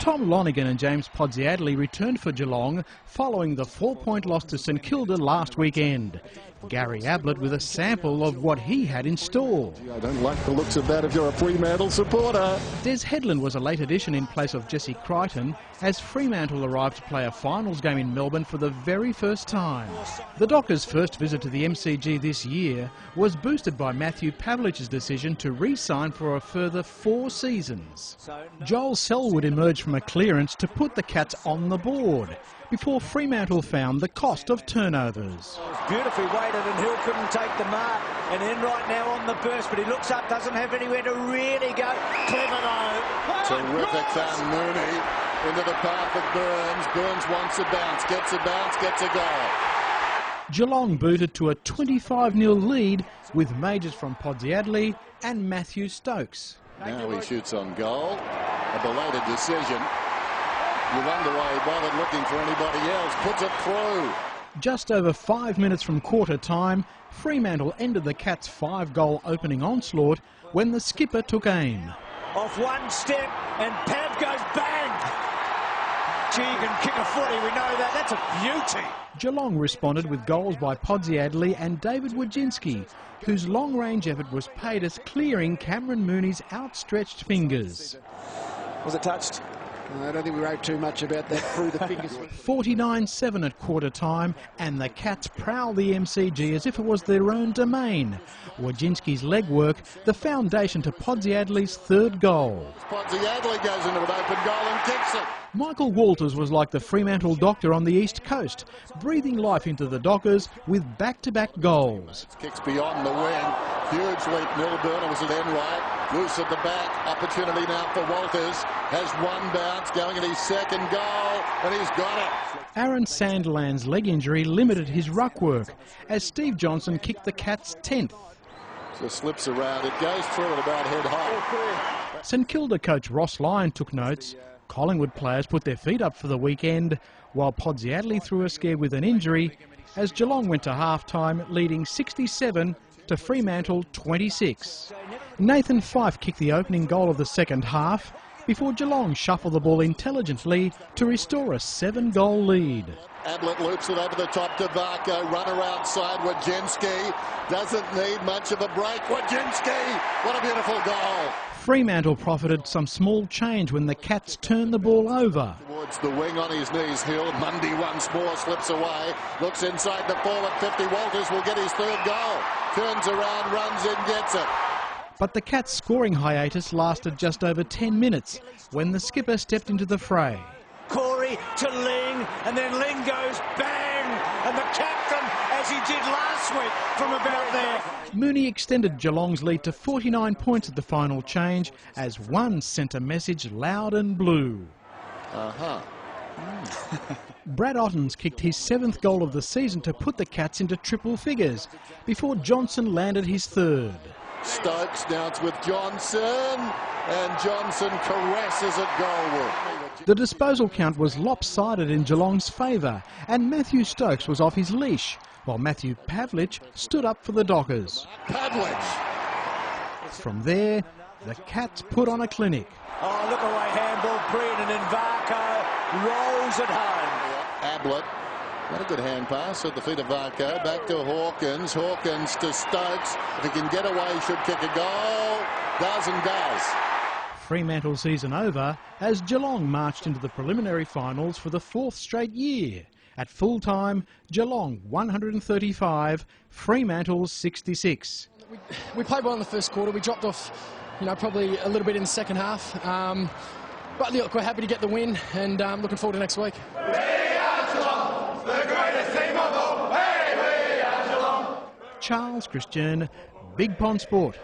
Tom Lonergan and James Podsiadly returned for Geelong following the 4-point loss to St Kilda last weekend. Gary Ablett with a sample of what he had in store. I don't like the looks of that if you're a Fremantle supporter. Des Headland was a late addition in place of Jesse Crichton as Fremantle arrived to play a finals game in Melbourne for the very first time. The Dockers' first visit to the MCG this year was boosted by Matthew Pavlich's decision to re-sign for a further 4 seasons. Joel Selwood emerged from a clearance to put the Cats on the board before Fremantle found the cost of turnovers. Beautifully weighted and Hill couldn't take the mark, and then right now on the burst, but he looks up, doesn't have anywhere to really go. Clever though. Terrific found Mooney into the path of Burns. Burns wants a bounce, gets a goal. Geelong booted to a 25-0 lead with majors from Podsiadly and Matthew Stokes. Now he shoots on goal. A belated decision. You wonder why he bothered looking for anybody else. Puts it through. Just over 5 minutes from quarter time, Fremantle ended the Cats' 5-goal opening onslaught when the skipper took aim. Off one step and Pav goes bang. Gee, you can kick a footy, we know that. That's a beauty. Geelong responded with goals by Podsiadly and David Wojcinski, whose long-range effort was paid as clearing Cameron Mooney's outstretched fingers. Was it touched? I don't think we wrote too much about that through the fingers. 49-7 at quarter time, and the Cats prowl the MCG as if it was their own domain. Wojcinski's legwork, the foundation to Podsiadly's 3rd goal. Podsiadly goes into an open goal and kicks it. Michael Walters was like the Fremantle doctor on the East Coast, breathing life into the Dockers with back-to-back goals. Kicks beyond the wing. Huge leap, Milburn. It was at end right. Loose at the back. Opportunity now for Walters. Has one bounce, going at his 2nd goal, and he's got it. Aaron Sandiland's leg injury limited his ruck work as Steve Johnson kicked the Cats' 10th. Just slips around. It goes through at about head high. St Kilda coach Ross Lyon took notes. Collingwood players put their feet up for the weekend, while Podsiadly threw a scare with an injury as Geelong went to half-time leading 67 to Fremantle 26. Nathan Fyfe kicked the opening goal of the second half before Geelong shuffled the ball intelligently to restore a 7-goal lead. Ablett loops it over the top to Varco. Run around side. Wojcinski doesn't need much of a break. Wojcinski, what a beautiful goal. Fremantle profited some small change when the Cats turned the ball over. Towards the wing on his knees, Hill. Mundy once more slips away. Looks inside the forward 50. Walters will get his 3rd goal. Turns around, runs in, gets it. But the Cats' scoring hiatus lasted just over 10 minutes when the skipper stepped into the fray. Corey to Ling, and then Ling goes bang, and the captain, as he did last week, from about there. Mooney extended Geelong's lead to 49 points at the final change as one sent a message loud and blue. Brad Ottens kicked his 7th goal of the season to put the Cats into triple figures before Johnson landed his 3rd. Stokes now it's with Johnson, and Johnson caresses it goalward. The disposal count was lopsided in Geelong's favour, and Matthew Stokes was off his leash, while Matthew Pavlich stood up for the Dockers. Pavlich. From there, the Cats put on a clinic. Oh, look away, handball, Breen, and then Varco rolls it home. Ablett. What a good hand pass at the feet of Varco. Back to Hawkins. Hawkins to Stokes. If he can get away, he should kick a goal. Does and does. Fremantle season over as Geelong marched into the preliminary finals for the 4th straight year. At full time, Geelong 135, Fremantle 66. We played well in the first quarter. We dropped off, probably a little bit in the second half. But look, we're happy to get the win and looking forward to next week. The greatest team of all. Hey, we are Geelong. Charles Christian, Big Pond Sport.